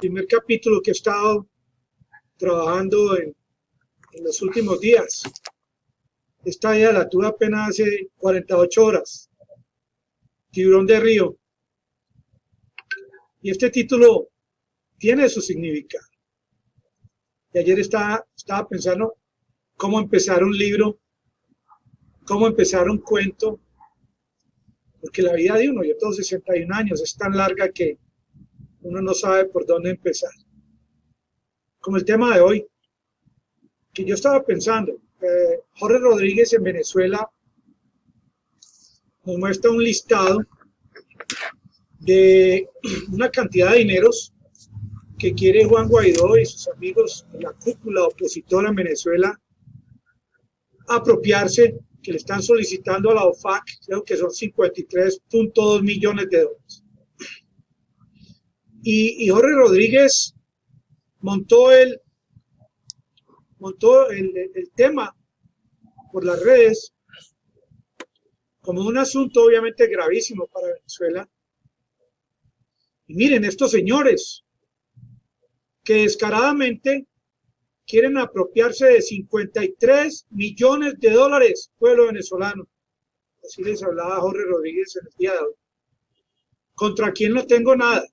primer capítulo que he estado trabajando en los últimos días. Esta idea la tuve apenas hace 48 horas. Tiburón de río. Y este título tiene su significado. Y ayer estaba pensando cómo empezar un libro, cómo empezar un cuento, porque la vida de uno, yo tengo 61 años, es tan larga que uno no sabe por dónde empezar. Como el tema de hoy, que yo estaba pensando, Jorge Rodríguez en Venezuela nos muestra un listado de una cantidad de dineros que quiere Juan Guaidó y sus amigos de la cúpula opositora en Venezuela apropiarse, que le están solicitando a la OFAC, creo que son 53.2 millones de dólares. Y Jorge Rodríguez montó el tema por las redes como un asunto obviamente gravísimo para Venezuela. Y miren, estos señores que descaradamente quieren apropiarse de 53 millones de dólares, pueblo venezolano. Así les hablaba Jorge Rodríguez en el día de hoy. ¿Contra quién no tengo nada?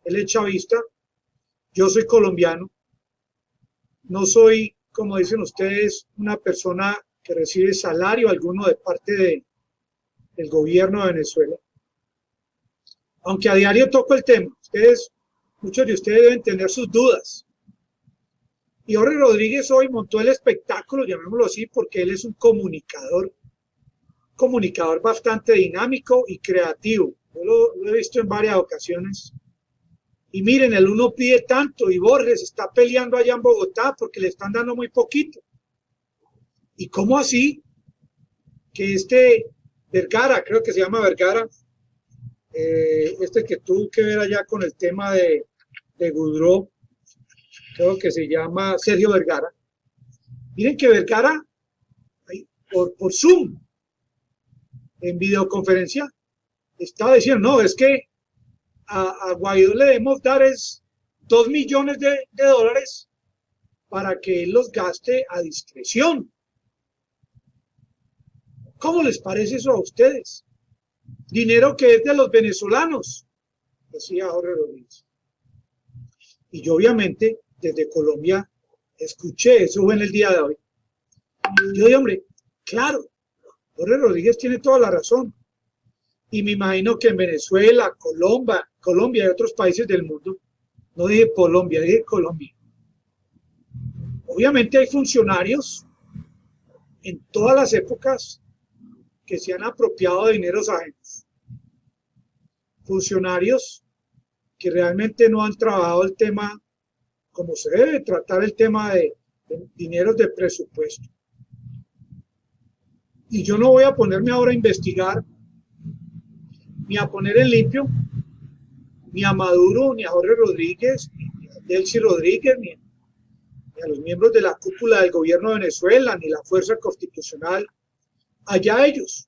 Él es chavista, yo soy colombiano, no soy, como dicen ustedes, una persona que recibe salario alguno de parte del gobierno de Venezuela. Aunque a diario toco el tema, muchos de ustedes deben tener sus dudas. Y Jorge Rodríguez hoy montó el espectáculo, llamémoslo así, porque él es un comunicador bastante dinámico y creativo. Yo lo he visto en varias ocasiones. Y miren, el uno pide tanto y Borges está peleando allá en Bogotá porque le están dando muy poquito. ¿Y cómo así? Que este Vergara, creo que se llama Vergara, que tuvo que ver allá con el tema de Goudreau, creo que se llama Sergio Vergara. Miren que Vergara, por Zoom, en videoconferencia, estaba diciendo, no, es que a Guaidó le debemos dar 2 millones de dólares para que él los gaste a discreción. ¿Cómo les parece eso a ustedes? Dinero que es de los venezolanos, decía Jorge Rodríguez. Y yo obviamente desde Colombia escuché, eso fue en el día de hoy. Yo dije, hombre, claro, Jorge Rodríguez tiene toda la razón. Y me imagino que en Venezuela, Colombia y otros países del mundo, no dije Colombia, dije Colombia. Obviamente hay funcionarios en todas las épocas que se han apropiado de dineros ajenos. Funcionarios que realmente no han trabajado el tema como se debe tratar el tema de dineros de presupuesto. Y yo no voy a ponerme ahora a investigar, ni a poner en limpio, ni a Maduro, ni a Jorge Rodríguez, ni a Delcy Rodríguez, ni a los miembros de la cúpula del gobierno de Venezuela, ni la fuerza constitucional. Allá ellos,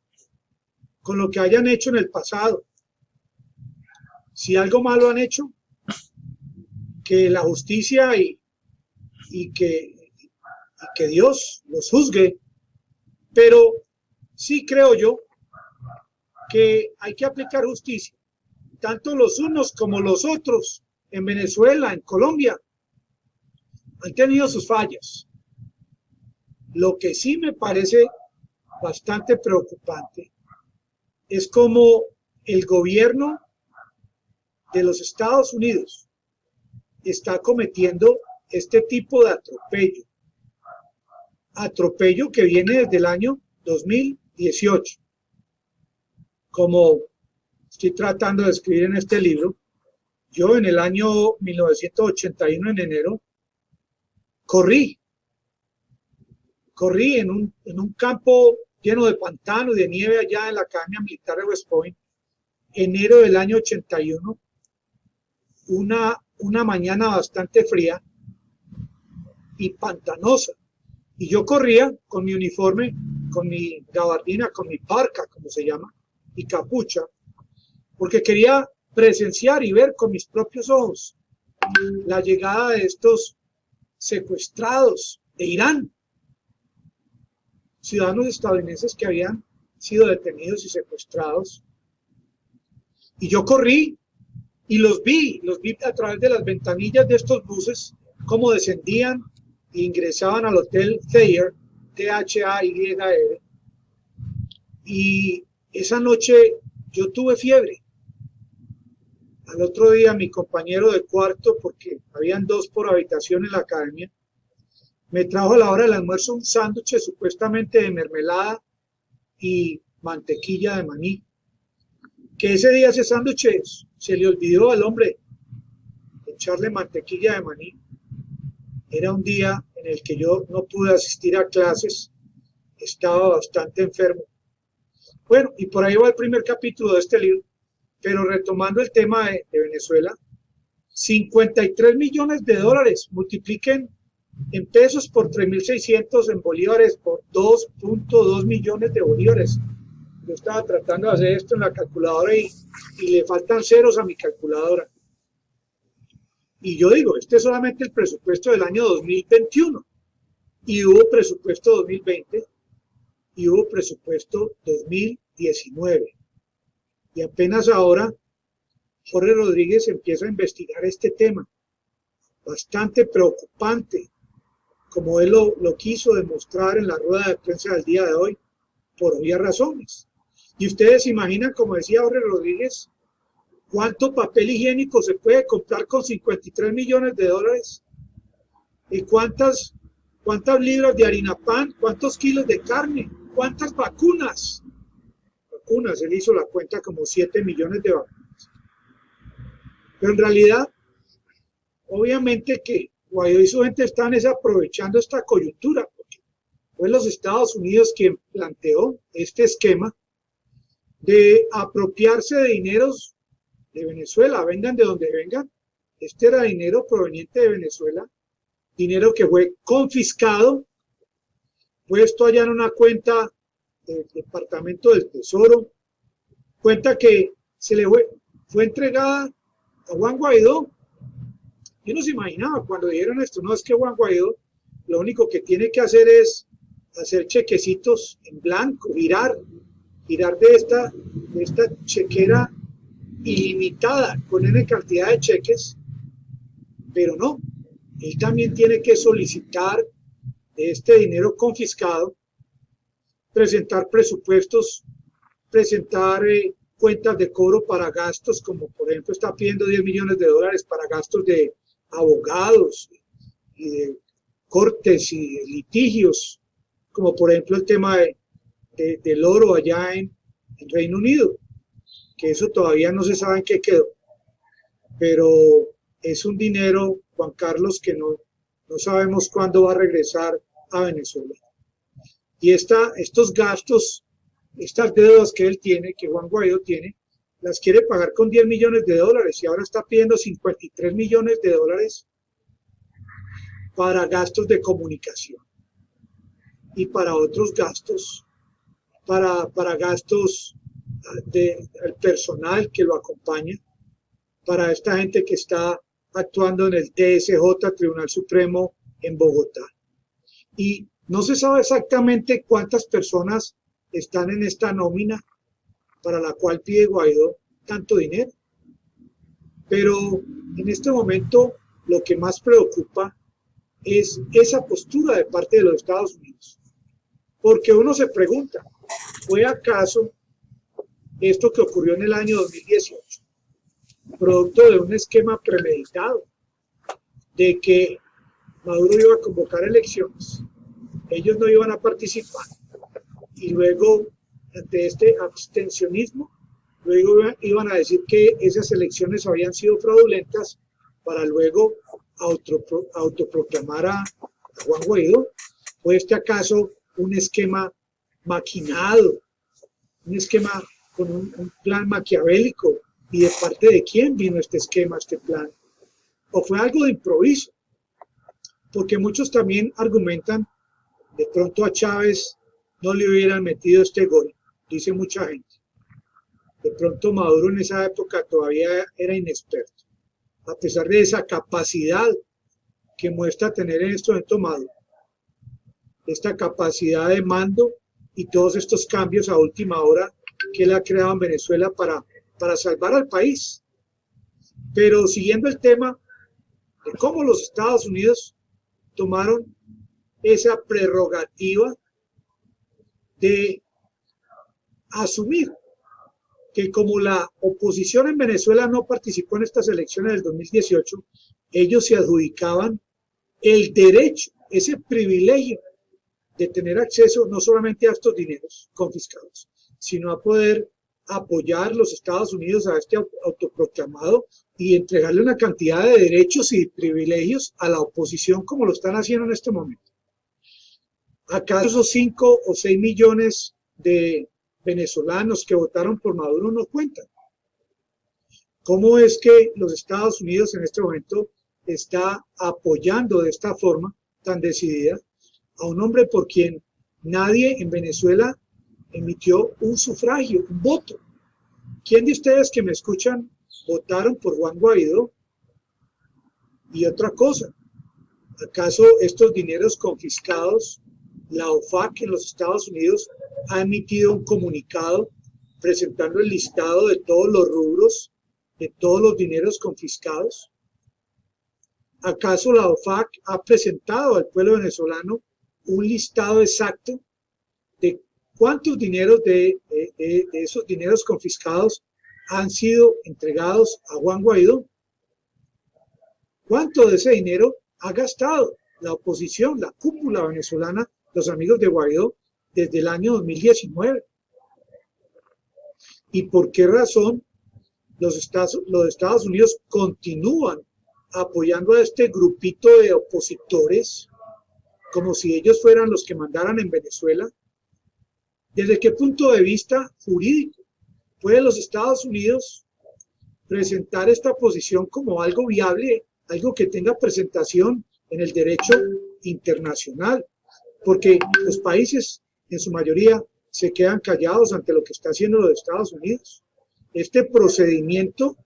con lo que hayan hecho en el pasado. Si algo malo han hecho, que la justicia y que Dios los juzgue. Pero sí creo yo que hay que aplicar justicia, tanto los unos como los otros, en Venezuela, en Colombia, han tenido sus fallas. Lo que sí me parece bastante preocupante es cómo el gobierno de los Estados Unidos está cometiendo este tipo de atropello que viene desde el año 2018. Como estoy tratando de escribir en este libro, yo en el año 1981, en enero, corrí en un campo lleno de pantano y de nieve allá en la Academia Militar de West Point, enero del año 81, una mañana bastante fría y pantanosa. Y yo corría con mi uniforme, con mi gabardina, con mi parca, como se llama, y capucha, porque quería presenciar y ver con mis propios ojos la llegada de estos secuestrados de Irán, ciudadanos estadounidenses que habían sido detenidos y secuestrados. Y yo corrí y los vi a través de las ventanillas de estos buses, cómo descendían e ingresaban al Hotel Thayer, T-H-A-Y-R. Y esa noche yo tuve fiebre. Al otro día mi compañero de cuarto, porque habían 2 por habitación en la academia, me trajo a la hora del almuerzo un sándwich supuestamente de mermelada y mantequilla de maní. Que ese día ese sándwich se le olvidó al hombre echarle mantequilla de maní. Era un día en el que yo no pude asistir a clases, estaba bastante enfermo. Bueno, y por ahí va el primer capítulo de este libro, pero retomando el tema de Venezuela, 53 millones de dólares, multipliquen en pesos por 3.600, en bolívares por 2.2 millones de bolívares. Yo estaba tratando de hacer esto en la calculadora y le faltan ceros a mi calculadora. Y yo digo, este es solamente el presupuesto del año 2021. Y hubo presupuesto 2020 y hubo presupuesto 2019. Y apenas ahora Jorge Rodríguez empieza a investigar este tema. Bastante preocupante, como él lo quiso demostrar en la rueda de prensa del día de hoy, por obvias razones. Y ustedes se imaginan, como decía Jorge Rodríguez, cuánto papel higiénico se puede comprar con 53 millones de dólares y cuántas libras de harina pan, cuántos kilos de carne, cuántas vacunas. Él hizo la cuenta como 7 millones de vacunas. Pero en realidad, obviamente que Guaidó y su gente están aprovechando esta coyuntura, porque fue los Estados Unidos quien planteó este esquema de apropiarse de dineros de Venezuela, vengan de donde vengan. Este era dinero proveniente de Venezuela, dinero que fue confiscado, puesto allá en una cuenta del Departamento del Tesoro, cuenta que se le fue entregada a Juan Guaidó. Yo no se imaginaba cuando dijeron esto, no, es que Juan Guaidó lo único que tiene que hacer es hacer chequecitos en blanco, girar de esta chequera ilimitada con N cantidad de cheques, pero no, él también tiene que solicitar de este dinero confiscado, presentar presupuestos, presentar cuentas de cobro para gastos, como por ejemplo está pidiendo 10 millones de dólares para gastos de abogados y de cortes y de litigios, como por ejemplo el tema del oro allá en Reino Unido, que eso todavía no se sabe en qué quedó, pero es un dinero, Juan Carlos, que no sabemos cuándo va a regresar a Venezuela. Y estos gastos, estas deudas que él tiene, que Juan Guaidó tiene, las quiere pagar con 10 millones de dólares y ahora está pidiendo 53 millones de dólares para gastos de comunicación y para otros gastos, para gastos del personal que lo acompaña, para esta gente que está actuando en el TSJ, Tribunal Supremo en Bogotá. Y no se sabe exactamente cuántas personas están en esta nómina para la cual pide Guaidó tanto dinero. Pero en este momento lo que más preocupa es esa postura de parte de los Estados Unidos. Porque uno se pregunta, ¿fue acaso esto que ocurrió en el año 2018 producto de un esquema premeditado de que Maduro iba a convocar elecciones, ellos no iban a participar y luego ante este abstencionismo luego iban a decir que esas elecciones habían sido fraudulentas para luego autoproclamar a Juan Guaidó? ¿O este acaso un esquema maquinado, un esquema con un plan maquiavélico? ¿Y de parte de quién vino este esquema, este plan? ¿O fue algo de improviso? Porque muchos también argumentan, de pronto a Chávez no le hubieran metido este gol, dice mucha gente. De pronto Maduro en esa época todavía era inexperto, a pesar de esa capacidad que muestra tener en este momento Maduro, esta capacidad de mando y todos estos cambios a última hora que él ha creado en Venezuela para salvar al país. Pero siguiendo el tema de cómo los Estados Unidos tomaron esa prerrogativa de asumir que como la oposición en Venezuela no participó en estas elecciones del 2018, ellos se adjudicaban el derecho, ese privilegio de tener acceso no solamente a estos dineros confiscados, sino a poder apoyar los Estados Unidos a este autoproclamado y entregarle una cantidad de derechos y privilegios a la oposición como lo están haciendo en este momento. ¿Acaso esos 5 o 6 millones de venezolanos que votaron por Maduro no cuentan? ¿Cómo es que los Estados Unidos en este momento está apoyando de esta forma tan decidida a un hombre por quien nadie en Venezuela emitió un sufragio, un voto? ¿Quién de ustedes que me escuchan votaron por Juan Guaidó? Y otra cosa, ¿acaso estos dineros confiscados, la OFAC en los Estados Unidos ha emitido un comunicado presentando el listado de todos los rubros, de todos los dineros confiscados? ¿Acaso la OFAC ha presentado al pueblo venezolano un listado exacto de cuántos dineros de esos dineros confiscados han sido entregados a Juan Guaidó? ¿Cuánto de ese dinero ha gastado la oposición, la cúpula venezolana, los amigos de Guaidó, desde el año 2019? ¿Y por qué razón los Estados Unidos continúan apoyando a este grupito de opositores como si ellos fueran los que mandaran en Venezuela? ¿Desde qué punto de vista jurídico pueden los Estados Unidos presentar esta posición como algo viable, algo que tenga presentación en el derecho internacional? Porque los países, en su mayoría, se quedan callados ante lo que está haciendo los Estados Unidos. Este procedimiento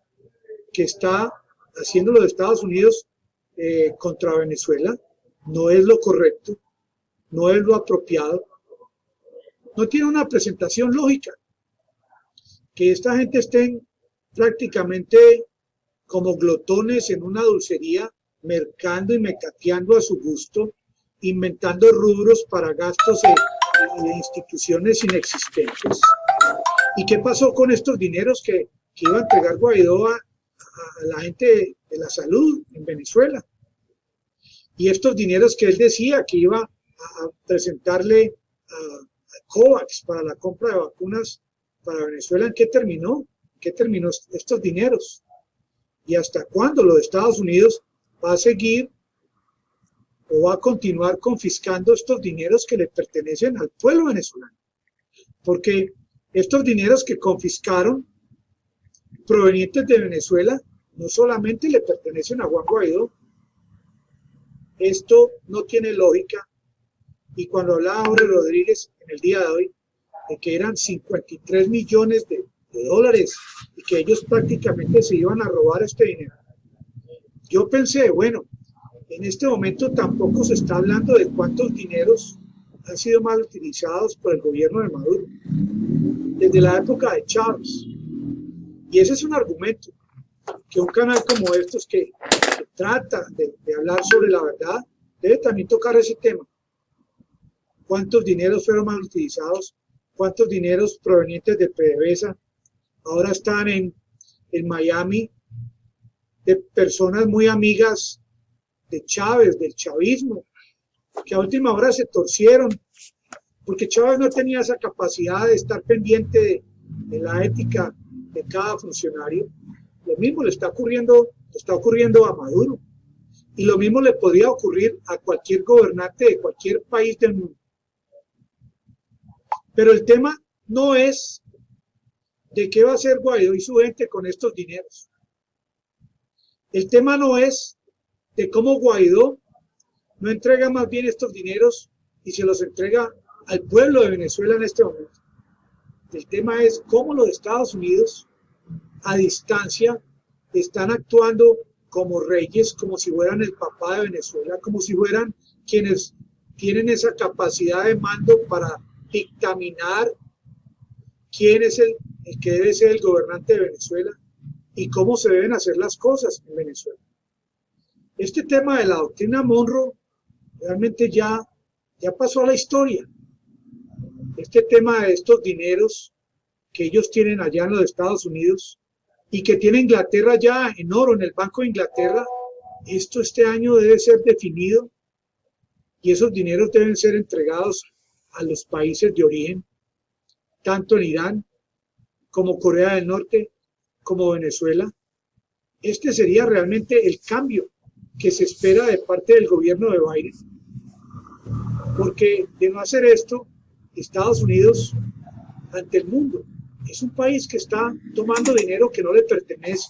que está haciendo los Estados Unidos contra Venezuela no es lo correcto, no es lo apropiado, no tiene una presentación lógica. Que esta gente estén prácticamente como glotones en una dulcería, mercando y mecateando a su gusto, inventando rubros para gastos de instituciones inexistentes. ¿Y qué pasó con estos dineros que iba a entregar Guaidó a la gente de la salud en Venezuela? Y estos dineros que él decía que iba a presentarle a COVAX para la compra de vacunas para Venezuela, ¿en qué terminó? ¿En qué terminó estos dineros? ¿Y hasta cuándo los Estados Unidos va a seguir o va a continuar confiscando estos dineros que le pertenecen al pueblo venezolano? Porque estos dineros que confiscaron provenientes de Venezuela no solamente le pertenecen a Juan Guaidó. Esto no tiene lógica. Y cuando hablaba Jorge Rodríguez en el día de hoy de que eran 53 millones de dólares y que ellos prácticamente se iban a robar este dinero, yo pensé, bueno, en este momento tampoco se está hablando de cuántos dineros han sido mal utilizados por el gobierno de Maduro desde la época de Chávez. Y ese es un argumento que un canal como estos que trata de hablar sobre la verdad debe también tocar ese tema. ¿Cuántos dineros fueron mal utilizados? ¿Cuántos dineros provenientes de PDVSA ahora están en Miami, de personas muy amigas de Chávez, del chavismo, que a última hora se torcieron porque Chávez no tenía esa capacidad de estar pendiente de la ética de cada funcionario? Lo mismo le está ocurriendo a Maduro, y lo mismo le podría ocurrir a cualquier gobernante de cualquier país del mundo. Pero el tema no es de qué va a hacer Guaidó y su gente con estos dineros. El tema no es de cómo Guaidó no entrega más bien estos dineros y se los entrega al pueblo de Venezuela en este momento. El tema es cómo los Estados Unidos a distancia están actuando como reyes, como si fueran el papá de Venezuela, como si fueran quienes tienen esa capacidad de mando para dictaminar quién es el que debe ser el gobernante de Venezuela y cómo se deben hacer las cosas en Venezuela. Este tema de la doctrina Monroe realmente ya pasó a la historia. Este tema de estos dineros que ellos tienen allá en los Estados Unidos y que tiene Inglaterra ya en oro en el Banco de Inglaterra, esto este año debe ser definido y esos dineros deben ser entregados a los países de origen, tanto en Irán como Corea del Norte, como Venezuela. Este sería realmente el cambio que se espera de parte del gobierno de Biden, porque de no hacer esto, Estados Unidos ante el mundo es un país que está tomando dinero que no le pertenece,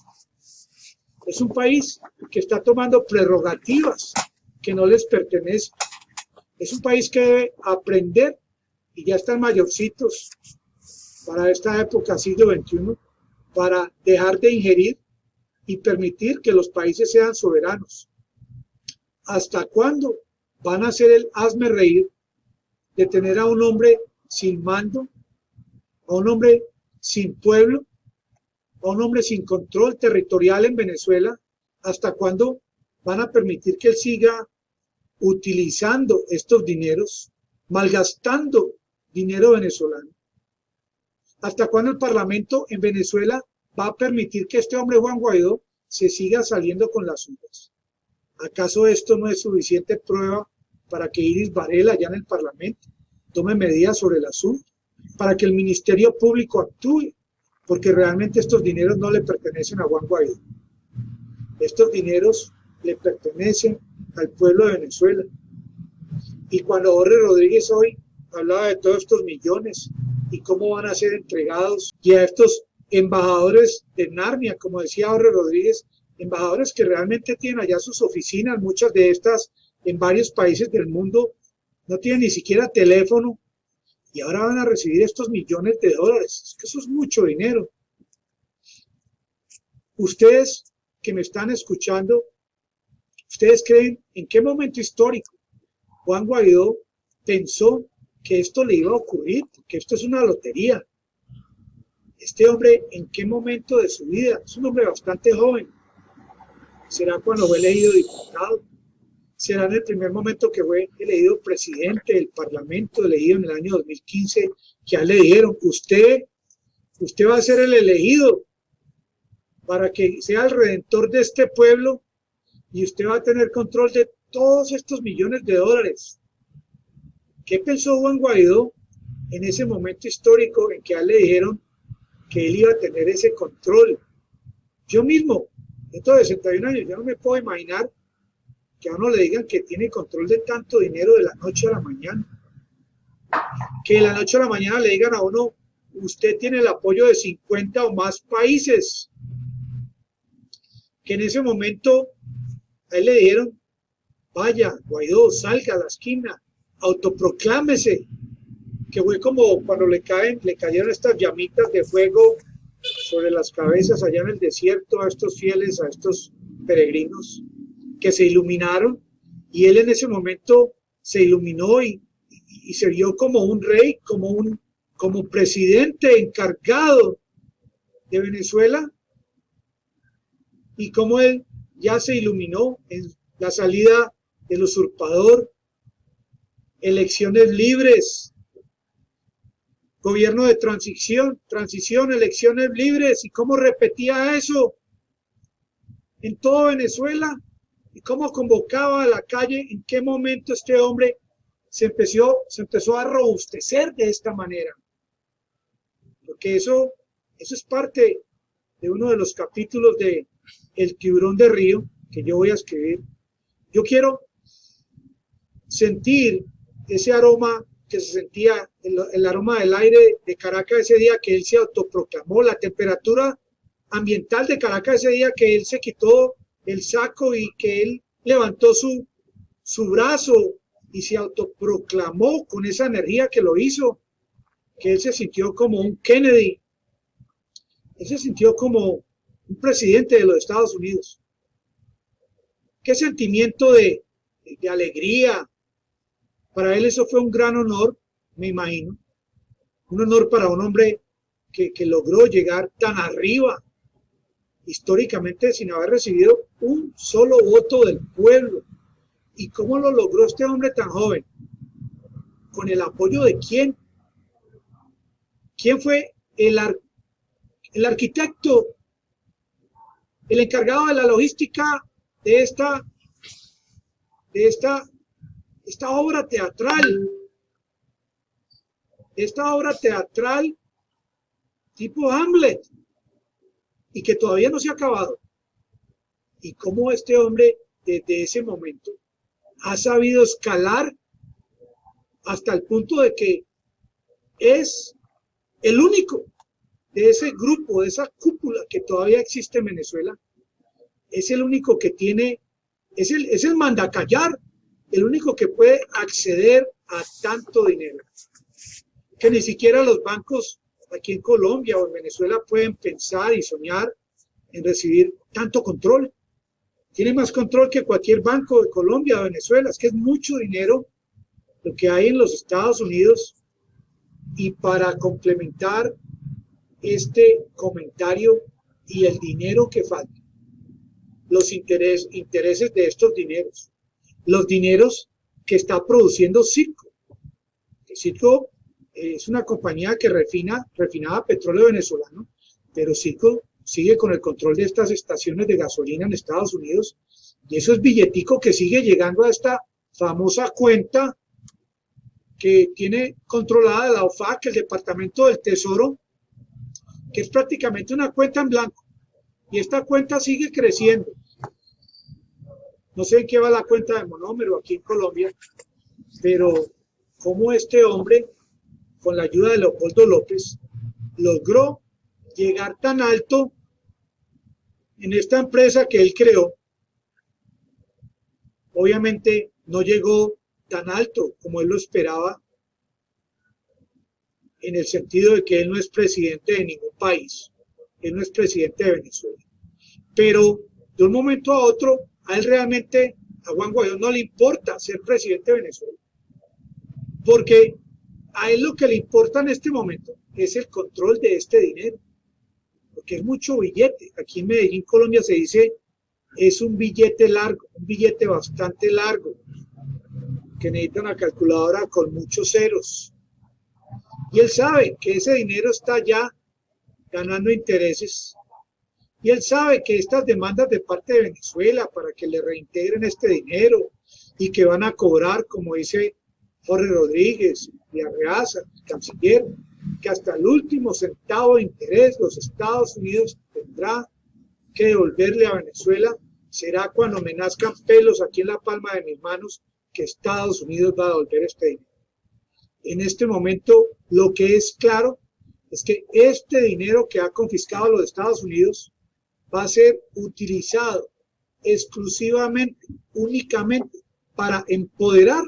es un país que está tomando prerrogativas que no les pertenecen, es un país que debe aprender, y ya están mayorcitos para esta época, siglo XXI, para dejar de ingerir y permitir que los países sean soberanos. ¿Hasta cuándo van a hacer el hazme reír de tener a un hombre sin mando, a un hombre sin pueblo, a un hombre sin control territorial en Venezuela? ¿Hasta cuándo van a permitir que él siga utilizando estos dineros, malgastando dinero venezolano? ¿Hasta cuándo el Parlamento en Venezuela va a permitir que este hombre Juan Guaidó se siga saliendo con las suyas? ¿Acaso esto no es suficiente prueba para que Iris Varela allá en el Parlamento tome medidas sobre el asunto, para que el Ministerio Público actúe? Porque realmente estos dineros no le pertenecen a Juan Guaidó. Estos dineros le pertenecen al pueblo de Venezuela. Y cuando Jorge Rodríguez hoy hablaba de todos estos millones y cómo van a ser entregados, y a estos embajadores de Narnia, como decía Jorge Rodríguez, embajadores que realmente tienen allá sus oficinas, muchas de estas en varios países del mundo, no tienen ni siquiera teléfono, y ahora van a recibir estos millones de dólares. Es que eso es mucho dinero. Ustedes que me están escuchando, ¿ustedes creen en qué momento histórico Juan Guaidó pensó que esto le iba a ocurrir? Que esto es una lotería. Este hombre, ¿en qué momento de su vida? Es un hombre bastante joven. ¿Será cuando fue elegido diputado? ¿Será en el primer momento que fue elegido presidente del Parlamento, elegido en el año 2015, que ya le dijeron, usted va a ser el elegido para que sea el redentor de este pueblo y usted va a tener control de todos estos millones de dólares? ¿Qué pensó Juan Guaidó en ese momento histórico en que ya le dijeron que él iba a tener ese control? Yo mismo, dentro de 61 años, yo no me puedo imaginar que a uno le digan que tiene control de tanto dinero de la noche a la mañana. Que de la noche a la mañana le digan a uno, usted tiene el apoyo de 50 o más países. Que en ese momento a él le dijeron, vaya, Guaidó, salga a la esquina, autoproclámese. Que fue como cuando le cayeron estas llamitas de fuego sobre las cabezas allá en el desierto a estos fieles, a estos peregrinos, que se iluminaron, y él en ese momento se iluminó y se vio como un rey, como presidente encargado de Venezuela, y como él ya se iluminó en la salida del usurpador, elecciones libres, gobierno de transición, elecciones libres, y cómo repetía eso en todo Venezuela, y cómo convocaba a la calle. ¿En qué momento este hombre se empezó a robustecer de esta manera? Porque eso es parte de uno de los capítulos de El tiburón de Río que yo voy a escribir. Yo quiero sentir ese aroma que se sentía, el aroma del aire de Caracas ese día que él se autoproclamó, la temperatura ambiental de Caracas ese día que él se quitó el saco y que él levantó su brazo y se autoproclamó con esa energía que lo hizo. que él se sintió como un Kennedy, él se sintió como un presidente de los Estados Unidos. Qué sentimiento de alegría. Para él eso fue un gran honor, me imagino. Un honor para un hombre que logró llegar tan arriba históricamente sin haber recibido un solo voto del pueblo. ¿Y cómo lo logró este hombre tan joven? ¿Con el apoyo de quién? ¿Quién fue el arquitecto, el encargado de la logística de esta obra teatral? Esta obra teatral tipo Hamlet, y que todavía no se ha acabado. Y cómo este hombre desde ese momento ha sabido escalar hasta el punto de que es el único de ese grupo, de esa cúpula que todavía existe en Venezuela, es el único que tiene, es el mandacallar, el único que puede acceder a tanto dinero, que ni siquiera los bancos aquí en Colombia o en Venezuela pueden pensar y soñar en recibir tanto control. Tiene más control que cualquier banco de Colombia o Venezuela. Es que es mucho dinero lo que hay en los Estados Unidos. Y para complementar este comentario y el dinero que falta, los intereses de estos dineros, los dineros que está produciendo Citgo. Citgo es una compañía que refinaba petróleo venezolano, pero Citgo sigue con el control de estas estaciones de gasolina en Estados Unidos, y eso es billetico que sigue llegando a esta famosa cuenta que tiene controlada la OFAC, el Departamento del Tesoro, que es prácticamente una cuenta en blanco, y esta cuenta sigue creciendo. No sé en qué va la cuenta de Monómero aquí en Colombia, pero cómo este hombre, con la ayuda de Leopoldo López, logró llegar tan alto en esta empresa que él creó. Obviamente no llegó tan alto como él lo esperaba, en el sentido de que él no es presidente de ningún país, él no es presidente de Venezuela. Pero de un momento a otro, a él realmente, a Juan Guaidó no le importa ser presidente de Venezuela, porque a él lo que le importa en este momento es el control de este dinero, porque es mucho billete. Aquí en Medellín, Colombia, se dice es un billete largo, un billete bastante largo, que necesita una calculadora con muchos ceros. Y él sabe que ese dinero está ya ganando intereses. Y él sabe que estas demandas de parte de Venezuela para que le reintegren este dinero y que van a cobrar, como dice Jorge Rodríguez y Arreaza, el canciller, que hasta el último centavo de interés los Estados Unidos tendrá que devolverle a Venezuela. Será cuando me nazcan pelos aquí en la palma de mis manos que Estados Unidos va a devolver este dinero. En este momento, lo que es claro es que este dinero que ha confiscado los Estados Unidos va a ser utilizado exclusivamente, únicamente, para empoderar,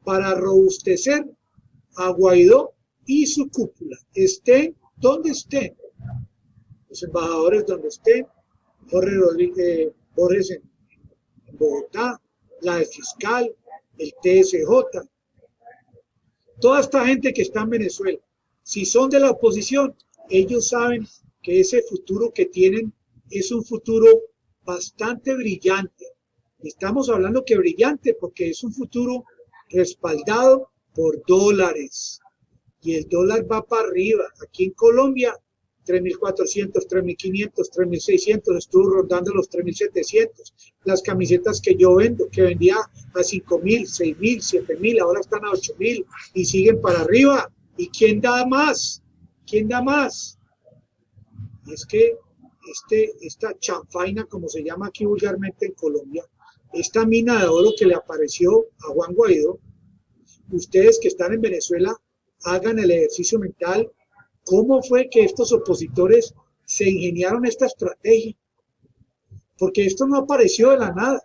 para robustecer a Guaidó y su cúpula, estén donde estén, los embajadores donde estén, Jorge Rodríguez Borges en Bogotá, la del fiscal, el TSJ, toda esta gente que está en Venezuela. Si son de la oposición, ellos saben que ese futuro que tienen es un futuro bastante brillante. Estamos hablando que brillante porque es un futuro respaldado por dólares. Y el dólar va para arriba. Aquí en Colombia, 3.400, 3.500, 3.600, estuvo rondando los 3.700. Las camisetas que yo vendo, que vendía a 5.000, 6.000, 7.000, ahora están a 8.000 y siguen para arriba. ¿Y quién da más? ¿Quién da más? Y es que esta chanfaina, como se llama aquí vulgarmente en Colombia, esta mina de oro que le apareció a Juan Guaidó, ustedes que están en Venezuela, hagan el ejercicio mental. ¿Cómo fue que estos opositores se ingeniaron esta estrategia? Porque esto no apareció de la nada.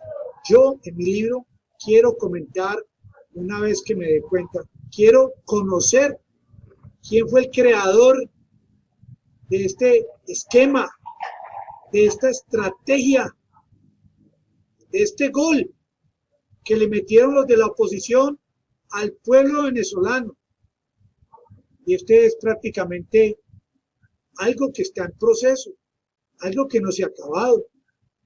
Yo en mi libro quiero comentar, una vez que me dé cuenta, quiero conocer ¿Quién fue el creador de este esquema, de esta estrategia, de este gol que le metieron los de la oposición al pueblo venezolano? Y este es prácticamente algo que está en proceso, algo que no se ha acabado,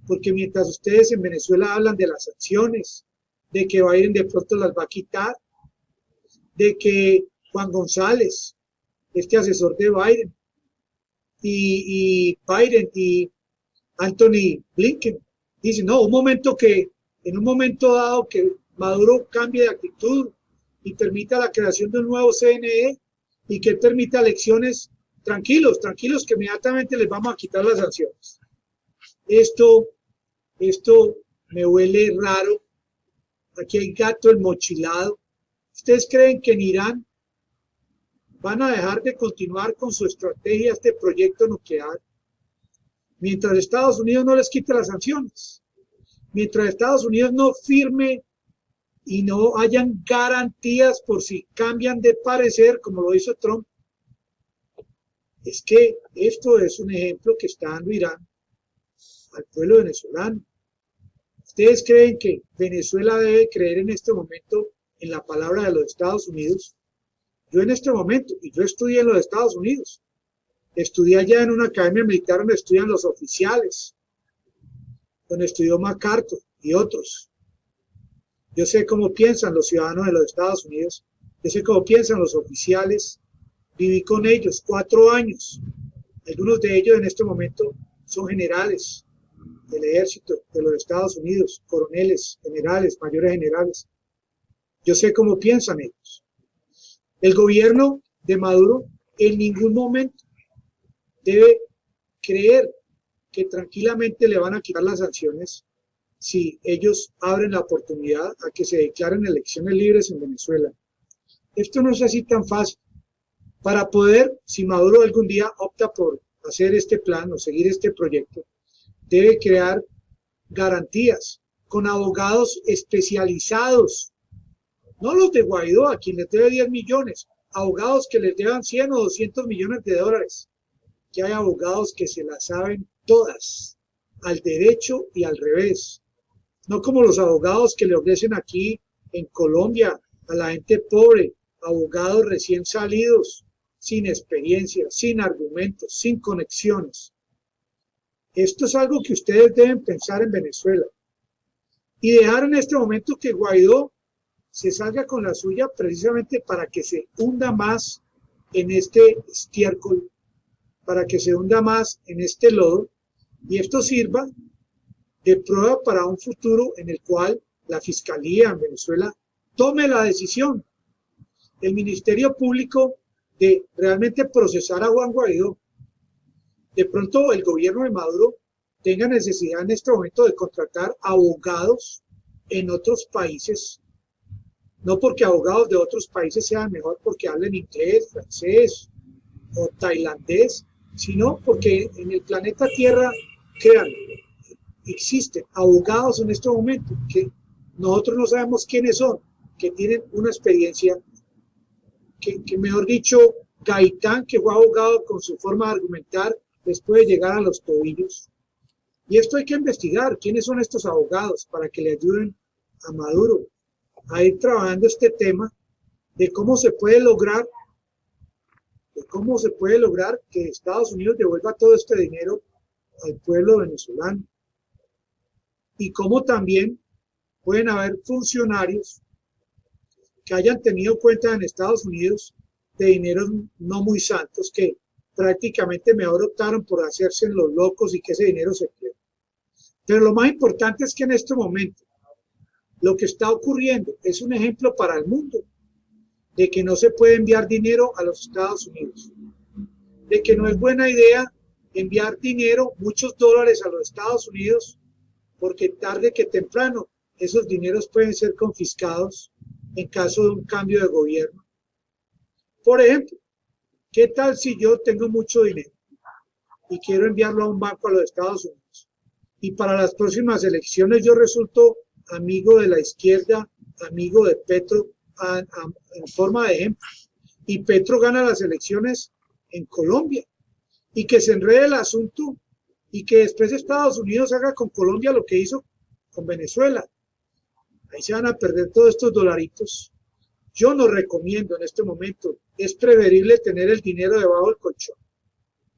porque mientras ustedes en Venezuela hablan de las sanciones, de que Biden de pronto las va a quitar, de que Juan González, este asesor de Biden, y Biden y Anthony Blinken, dicen, no, un momento que, en un momento dado que Maduro cambie de actitud y permita la creación de un nuevo CNE y que permita elecciones, tranquilos, tranquilos, que inmediatamente les vamos a quitar las sanciones. Esto me huele raro. Aquí hay gato enmochilado. ¿Ustedes creen que en Irán van a dejar de continuar con su estrategia, este proyecto nuclear, mientras Estados Unidos no les quite las sanciones? Mientras Estados Unidos no firme y no hayan garantías por si cambian de parecer, como lo hizo Trump. Es que esto es un ejemplo que está dando Irán al pueblo venezolano. ¿Ustedes creen que Venezuela debe creer en este momento en la palabra de los Estados Unidos? Yo en este momento, y yo estudié en los Estados Unidos, estudié allá en una academia militar donde estudian los oficiales, donde estudió MacArthur y otros. Yo sé cómo piensan los ciudadanos de los Estados Unidos, yo sé cómo piensan los oficiales, viví con ellos 4 años, algunos de ellos en este momento son generales del ejército de los Estados Unidos, coroneles, generales, mayores generales. Yo sé cómo piensan ellos. El gobierno de Maduro en ningún momento debe creer que tranquilamente le van a quitar las sanciones si ellos abren la oportunidad a que se declaren elecciones libres en Venezuela. Esto no es así tan fácil. Para poder, si Maduro algún día opta por hacer este plan o seguir este proyecto, debe crear garantías con abogados especializados, no los de Guaidó, a quien les debe 10 millones, abogados que les deban 100 o 200 millones de dólares, que hay abogados que se las saben todas, al derecho y al revés, no como los abogados que le ofrecen aquí en Colombia a la gente pobre, abogados recién salidos, sin experiencia, sin argumentos, sin conexiones. Esto es algo que ustedes deben pensar en Venezuela y dejar en este momento que Guaidó se salga con la suya precisamente para que se hunda más en este estiércol, para que se hunda más en este lodo y esto sirva de prueba para un futuro en el cual la Fiscalía en Venezuela tome la decisión, el Ministerio Público, de realmente procesar a Juan Guaidó. De pronto el gobierno de Maduro tenga necesidad en este momento de contratar abogados en otros países, no porque abogados de otros países sean mejor porque hablen inglés, francés o tailandés, sino porque en el planeta Tierra, créanme, existen abogados en este momento que nosotros no sabemos quiénes son, que tienen una experiencia que mejor dicho, Gaitán, que fue abogado con su forma de argumentar, les puede llegar a los tobillos. Y esto hay que investigar, quiénes son estos abogados para que le ayuden a Maduro a ir trabajando este tema de cómo se puede lograr, que Estados Unidos devuelva todo este dinero al pueblo venezolano. Y cómo también pueden haber funcionarios que hayan tenido cuenta en Estados Unidos de dineros no muy santos, que prácticamente mejor optaron por hacerse los locos y que ese dinero se pierda. Pero lo más importante es que en este momento lo que está ocurriendo es un ejemplo para el mundo de que no se puede enviar dinero a los Estados Unidos, de que no es buena idea enviar dinero, muchos dólares a los Estados Unidos, porque tarde que temprano esos dineros pueden ser confiscados en caso de un cambio de gobierno. Por ejemplo, ¿qué tal si yo tengo mucho dinero y quiero enviarlo a un banco a los Estados Unidos? Y para las próximas elecciones yo resulto amigo de la izquierda, amigo de Petro, en forma de ejemplo. y Petro gana las elecciones en Colombia, y que se enrede el asunto y que después Estados Unidos haga con Colombia lo que hizo con Venezuela. Ahí se van a perder todos estos dolaritos. Yo no recomiendo en este momento, es preferible tener el dinero debajo del colchón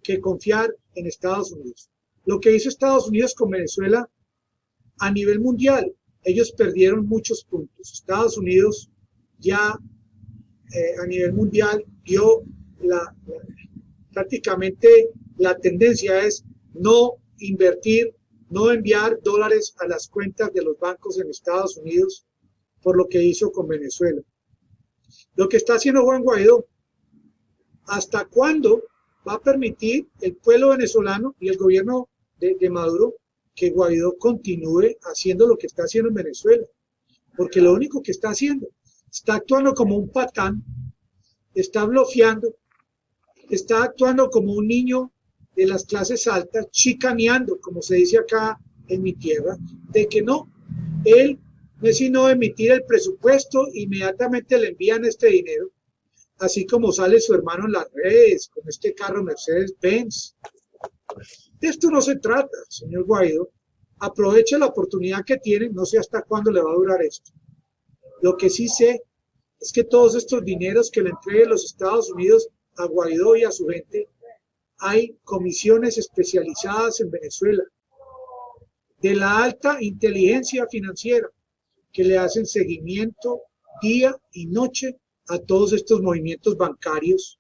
que confiar en Estados Unidos. Lo que hizo Estados Unidos con Venezuela a nivel mundial, ellos perdieron muchos puntos. Estados Unidos ya a nivel mundial dio prácticamente la tendencia es no invertir, no enviar dólares a las cuentas de los bancos en Estados Unidos por lo que hizo con Venezuela. Lo que está haciendo Juan Guaidó, ¿hasta cuándo va a permitir el pueblo venezolano y el gobierno de Maduro que Guaidó continúe haciendo lo que está haciendo en Venezuela? Porque lo único que está haciendo, está actuando como un patán, está bloqueando, está actuando como un niño de las clases altas, chicaneando, como se dice acá en mi tierra, de que no, él no es sino emitir el presupuesto, inmediatamente le envían este dinero, así como sale su hermano en las redes, con este carro Mercedes-Benz. De esto no se trata, señor Guaidó. Aproveche la oportunidad que tiene, no sé hasta cuándo le va a durar esto. Lo que sí sé es que todos estos dineros que le entreguen los Estados Unidos a Guaidó y a su gente, hay comisiones especializadas en Venezuela de la alta inteligencia financiera que le hacen seguimiento día y noche a todos estos movimientos bancarios,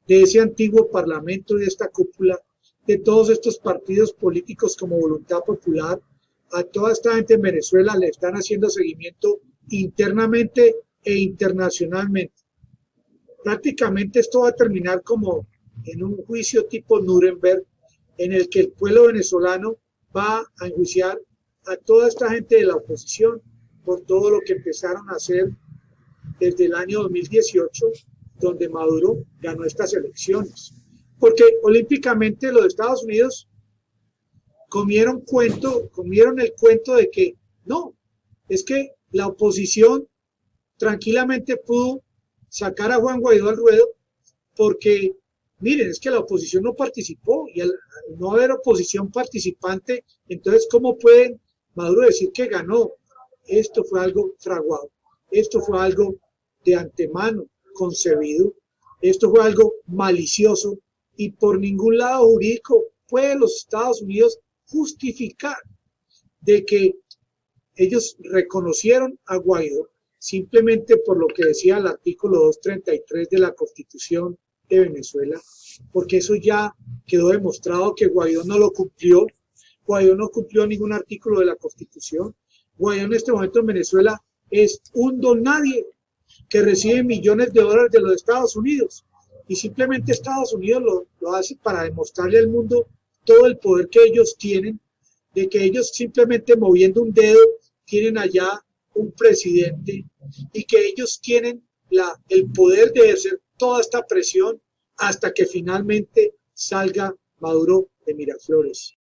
de ese antiguo parlamento y de esta cúpula, de todos estos partidos políticos como Voluntad Popular, a toda esta gente en Venezuela le están haciendo seguimiento internamente e internacionalmente. Prácticamente esto va a terminar como en un juicio tipo Nuremberg, en el que el pueblo venezolano va a enjuiciar a toda esta gente de la oposición por todo lo que empezaron a hacer desde el año 2018, donde Maduro ganó estas elecciones. Porque olímpicamente los Estados Unidos comieron el cuento de que no, es que la oposición tranquilamente pudo sacar a Juan Guaidó al ruedo porque, miren, es que la oposición no participó y al no haber oposición participante, entonces, ¿cómo pueden Maduro decir que ganó? Esto fue algo fraguado, esto fue algo de antemano concebido, esto fue algo malicioso y por ningún lado jurídico pueden los Estados Unidos justificar de que ellos reconocieron a Guaidó simplemente por lo que decía el artículo 233 de la Constitución de Venezuela, porque eso ya quedó demostrado que Guaidó no lo cumplió. Guaidó no cumplió ningún artículo de la Constitución. Guaidó en este momento en Venezuela es un don nadie que recibe millones de dólares de los Estados Unidos y simplemente Estados Unidos lo hace para demostrarle al mundo todo el poder que ellos tienen, de que ellos simplemente moviendo un dedo tienen allá un presidente y que ellos tienen el poder de ejercer toda esta presión hasta que finalmente salga Maduro de Miraflores.